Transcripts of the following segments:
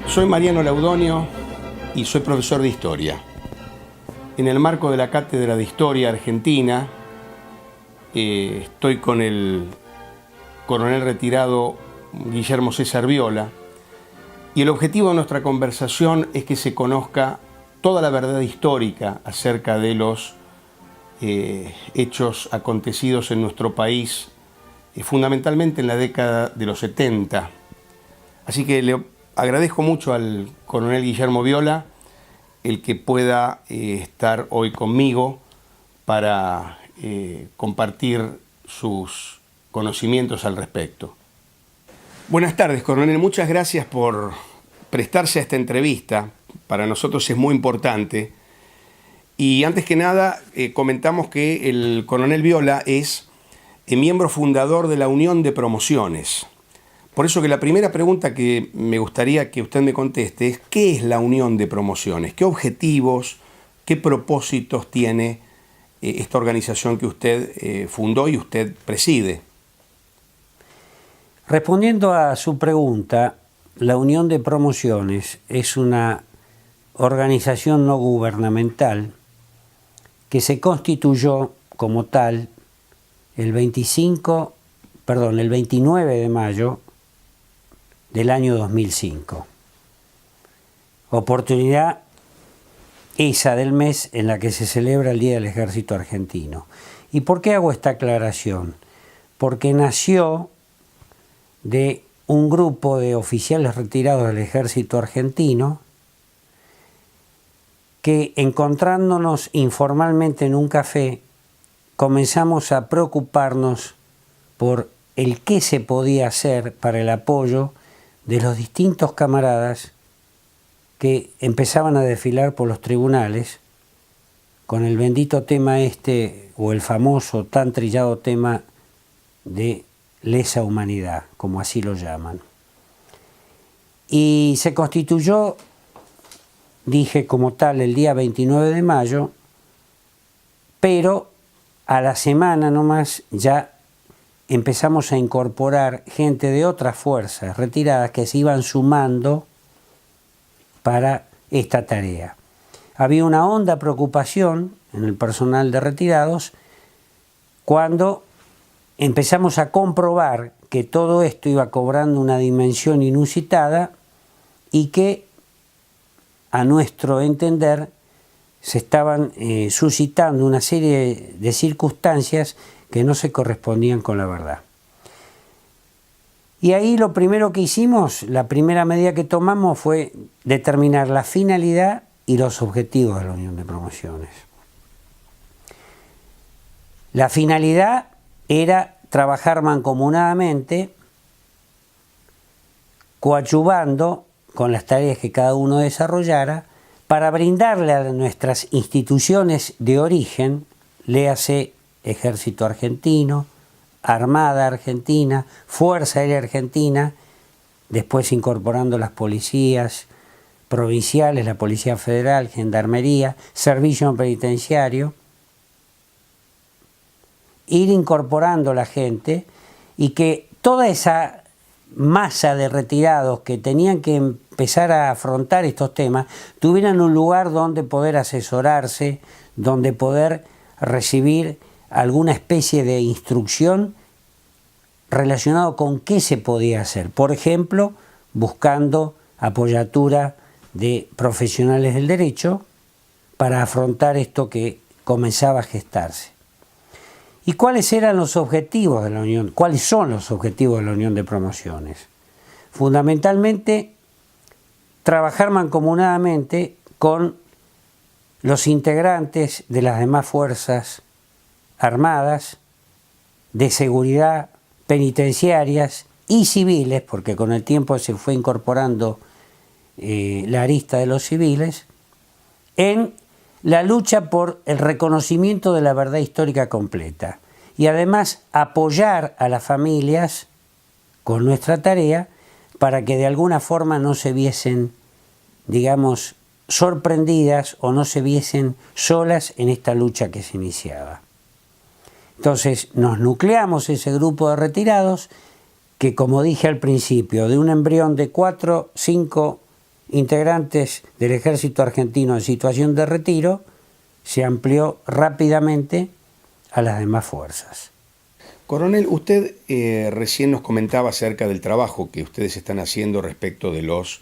Soy Mariano Laudonio y soy profesor de Historia. En el marco de la Cátedra de Historia Argentina, estoy con el coronel retirado Guillermo César Viola, y el objetivo de nuestra conversación es que se conozca toda la verdad histórica acerca de los hechos acontecidos en nuestro país, fundamentalmente en la década de los 70. Así que le agradezco mucho al coronel Guillermo Viola el que pueda estar hoy conmigo para compartir sus conocimientos al respecto. Buenas tardes, coronel. Muchas gracias por prestarse a esta entrevista. Para nosotros es muy importante. Y antes que nada, comentamos que el coronel Viola es miembro fundador de la Unión de Promociones. Por eso que la primera pregunta que me gustaría que usted me conteste es: ¿qué es la Unión de Promociones? ¿Qué objetivos, qué propósitos tiene esta organización que usted fundó y usted preside? Respondiendo a su pregunta, la Unión de Promociones es una organización no gubernamental que se constituyó como tal el 29 de mayo del año 2005. Oportunidad esa del mes en la que se celebra el Día del Ejército Argentino. ¿Y por qué hago esta aclaración? Porque nació de un grupo de oficiales retirados del Ejército Argentino que, encontrándonos informalmente en un café, comenzamos a preocuparnos por el qué se podía hacer para el apoyo de los distintos camaradas que empezaban a desfilar por los tribunales con el bendito tema o el famoso tan trillado tema de lesa humanidad, como así lo llaman. Y se constituyó, dije como tal, el día 29 de mayo, pero a la semana nomás ya empezamos a incorporar gente de otras fuerzas retiradas que se iban sumando para esta tarea. Había una honda preocupación en el personal de retirados cuando empezamos a comprobar que todo esto iba cobrando una dimensión inusitada y que, a nuestro entender, se estaban suscitando una serie de circunstancias que no se correspondían con la verdad. Y ahí lo primero que hicimos, la primera medida que tomamos fue determinar la finalidad y los objetivos de la Unión de Promociones. La finalidad era trabajar mancomunadamente, coadyuvando con las tareas que cada uno desarrollara, para brindarle a nuestras instituciones de origen, léase Ejército Argentino, Armada Argentina, Fuerza Aérea Argentina, después incorporando las policías provinciales, la Policía Federal, Gendarmería, Servicio Penitenciario, ir incorporando la gente y que toda esa masa de retirados que tenían que empezar a afrontar estos temas tuvieran un lugar donde poder asesorarse, donde poder recibir alguna especie de instrucción relacionado con qué se podía hacer. Por ejemplo, buscando apoyatura de profesionales del derecho para afrontar esto que comenzaba a gestarse. ¿Y cuáles eran los objetivos de la Unión? ¿Cuáles son los objetivos de la Unión de Promociones? Fundamentalmente, trabajar mancomunadamente con los integrantes de las demás fuerzas armadas, de seguridad, penitenciarias y civiles, porque con el tiempo se fue incorporando la arista de los civiles, en la lucha por el reconocimiento de la verdad histórica completa y además apoyar a las familias con nuestra tarea para que de alguna forma no se viesen, digamos, sorprendidas o no se viesen solas en esta lucha que se iniciaba. Entonces nos nucleamos ese grupo de retirados que, como dije al principio, de un embrión de 4, 5 integrantes del ejército argentino en situación de retiro, se amplió rápidamente a las demás fuerzas. Coronel, usted recién nos comentaba acerca del trabajo que ustedes están haciendo respecto de los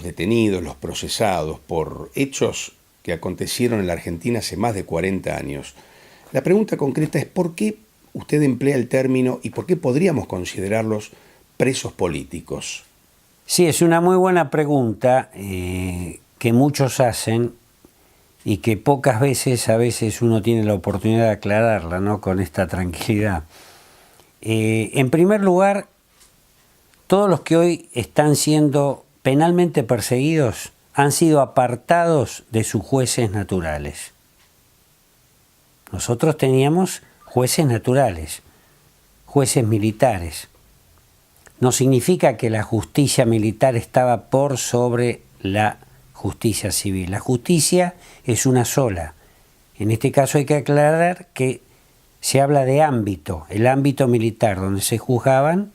detenidos, los procesados por hechos que acontecieron en la Argentina hace más de 40 años. La pregunta concreta es ¿por qué usted emplea el término y por qué podríamos considerarlos presos políticos? Sí, es una muy buena pregunta que muchos hacen y que pocas veces, a veces uno tiene la oportunidad de aclararla, ¿no?, con esta tranquilidad. En primer lugar, todos los que hoy están siendo penalmente perseguidos han sido apartados de sus jueces naturales. Nosotros teníamos jueces naturales, jueces militares. No significa que la justicia militar estaba por sobre la justicia civil. La justicia es una sola. En este caso hay que aclarar que se habla de ámbito, el ámbito militar, donde se juzgaban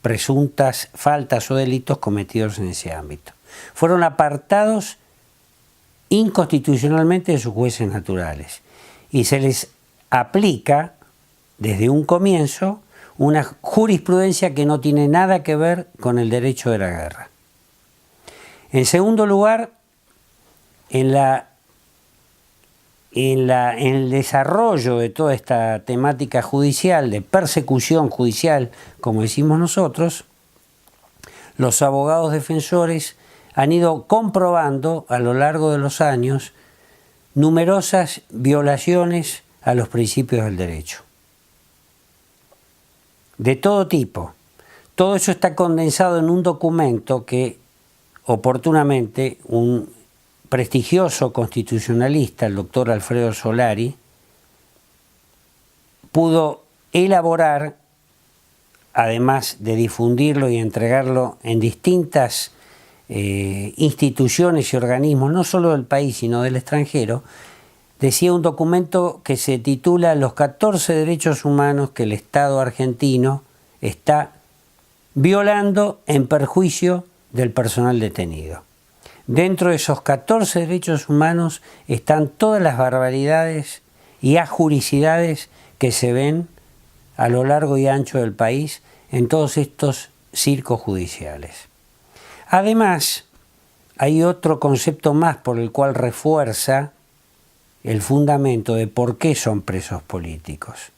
presuntas faltas o delitos cometidos en ese ámbito. Fueron apartados inconstitucionalmente de sus jueces naturales y se les aplica desde un comienzo una jurisprudencia que no tiene nada que ver con el derecho de la guerra. En segundo lugar, en el desarrollo de toda esta temática judicial, de persecución judicial, como decimos nosotros, los abogados defensores han ido comprobando a lo largo de los años numerosas violaciones a los principios del derecho. De todo tipo. Todo eso está condensado en un documento que oportunamente un prestigioso constitucionalista, el doctor Alfredo Solari, pudo elaborar, además de difundirlo y entregarlo en distintas instituciones y organismos, no solo del país, sino del extranjero. Decía un documento que se titula Los 14 derechos humanos que el Estado argentino está violando en perjuicio del personal detenido. Dentro de esos 14 derechos humanos están todas las barbaridades y ajuricidades que se ven a lo largo y ancho del país en todos estos circos judiciales. Además, hay otro concepto más por el cual refuerza el fundamento de por qué son presos políticos.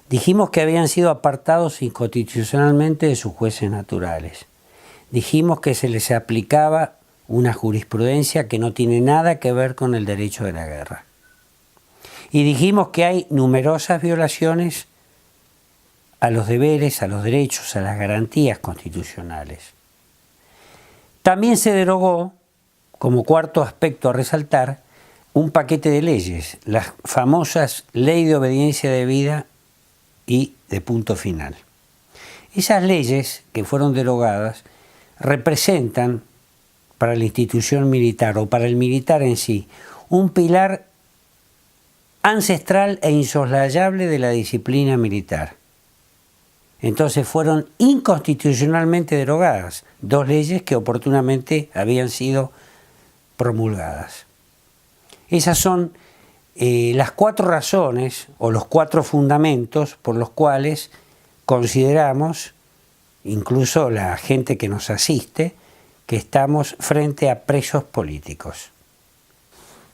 Dijimos que habían sido apartados inconstitucionalmente de sus jueces naturales. Dijimos que se les aplicaba una jurisprudencia que no tiene nada que ver con el derecho de la guerra. Y dijimos que hay numerosas violaciones a los deberes, a los derechos, a las garantías constitucionales. También se derogó, como cuarto aspecto a resaltar, un paquete de leyes, las famosas Ley de Obediencia Debida y de Punto Final. Esas leyes que fueron derogadas representan para la institución militar o para el militar en sí un pilar ancestral e insoslayable de la disciplina militar. Entonces fueron inconstitucionalmente derogadas dos leyes que oportunamente habían sido promulgadas. Esas son las cuatro razones o los cuatro fundamentos por los cuales consideramos, incluso la gente que nos asiste, que estamos frente a presos políticos.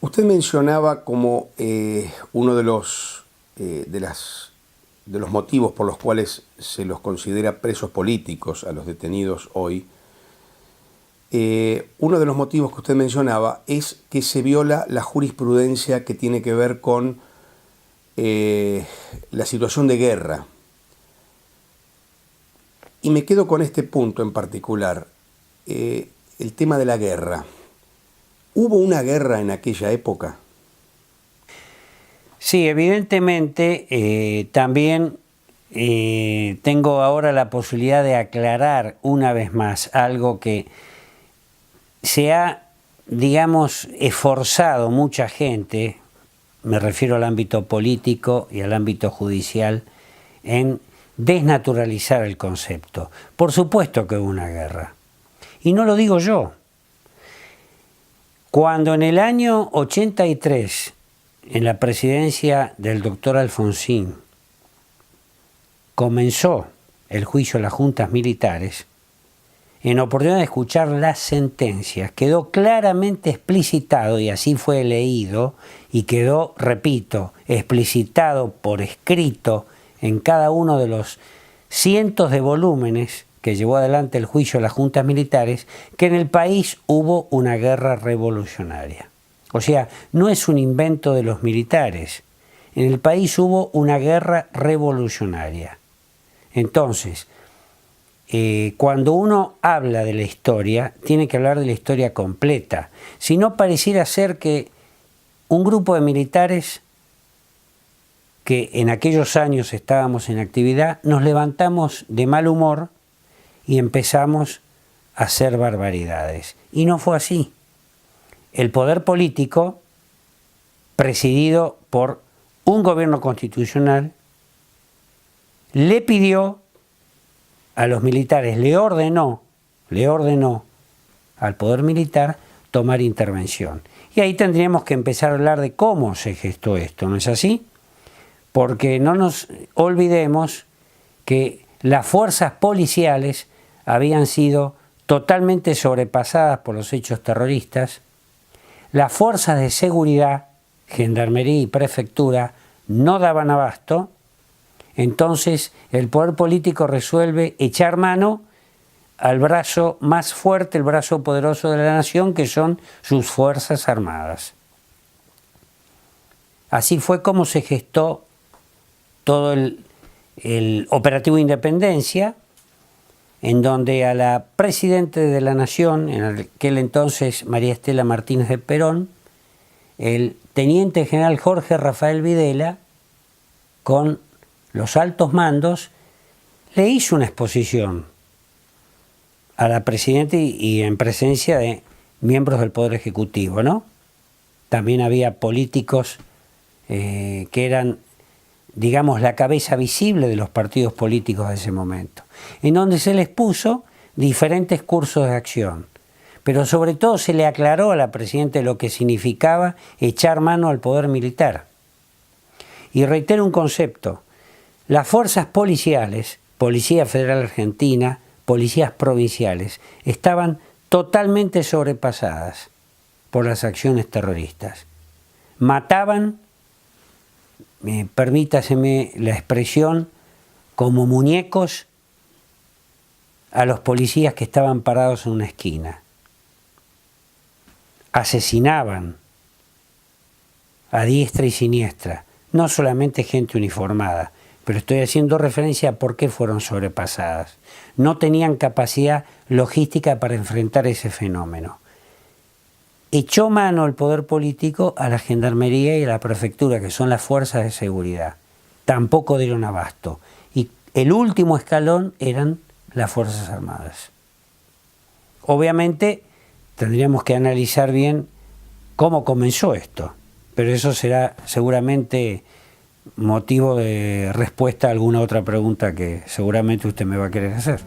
Usted mencionaba como uno de los motivos por los cuales se los considera presos políticos a los detenidos hoy. Uno de los motivos que usted mencionaba es que se viola la jurisprudencia que tiene que ver con la situación de guerra. Y me quedo con este punto en particular, el tema de la guerra. ¿Hubo una guerra en aquella época? Sí, evidentemente también tengo ahora la posibilidad de aclarar una vez más algo que se ha, digamos, esforzado mucha gente, me refiero al ámbito político y al ámbito judicial, en desnaturalizar el concepto. Por supuesto que hubo una guerra. Y no lo digo yo. Cuando en el año 83, en la presidencia del doctor Alfonsín, comenzó el juicio a las juntas militares, en oportunidad de escuchar las sentencias, quedó claramente explicitado, y así fue leído, y quedó, repito, explicitado por escrito en cada uno de los cientos de volúmenes que llevó adelante el juicio a las juntas militares, que en el país hubo una guerra revolucionaria. O sea, no es un invento de los militares. En el país hubo una guerra revolucionaria. Entonces, cuando uno habla de la historia, tiene que hablar de la historia completa. Si no, pareciera ser que un grupo de militares que en aquellos años estábamos en actividad, nos levantamos de mal humor y empezamos a hacer barbaridades. Y no fue así. El poder político, presidido por un gobierno constitucional, le pidió a los militares, le ordenó al poder militar tomar intervención. Y ahí tendríamos que empezar a hablar de cómo se gestó esto, ¿no es así? Porque no nos olvidemos que las fuerzas policiales habían sido totalmente sobrepasadas por los hechos terroristas, las fuerzas de seguridad, gendarmería y prefectura, no daban abasto. Entonces el poder político resuelve echar mano al brazo más fuerte, el brazo poderoso de la nación, que son sus Fuerzas Armadas. Así fue como se gestó todo el operativo Independencia, en donde a la Presidenta de la Nación, en aquel entonces María Estela Martínez de Perón, el teniente general Jorge Rafael Videla, con los altos mandos, le hizo una exposición a la Presidenta y en presencia de miembros del Poder Ejecutivo, ¿no? También había políticos que eran, digamos, la cabeza visible de los partidos políticos de ese momento, en donde se les puso diferentes cursos de acción, pero sobre todo se le aclaró a la Presidenta lo que significaba echar mano al poder militar. Y reitero un concepto: las fuerzas policiales, Policía Federal Argentina, policías provinciales, estaban totalmente sobrepasadas por las acciones terroristas. Mataban, permítaseme la expresión, como muñecos a los policías que estaban parados en una esquina. Asesinaban a diestra y siniestra, no solamente gente uniformada, pero estoy haciendo referencia a por qué fueron sobrepasadas. No tenían capacidad logística para enfrentar ese fenómeno. Echó mano el poder político a la gendarmería y a la prefectura, que son las fuerzas de seguridad. Tampoco dieron abasto. Y el último escalón eran las Fuerzas Armadas. Obviamente tendríamos que analizar bien cómo comenzó esto, pero eso será seguramente motivo de respuesta a alguna otra pregunta que seguramente usted me va a querer hacer.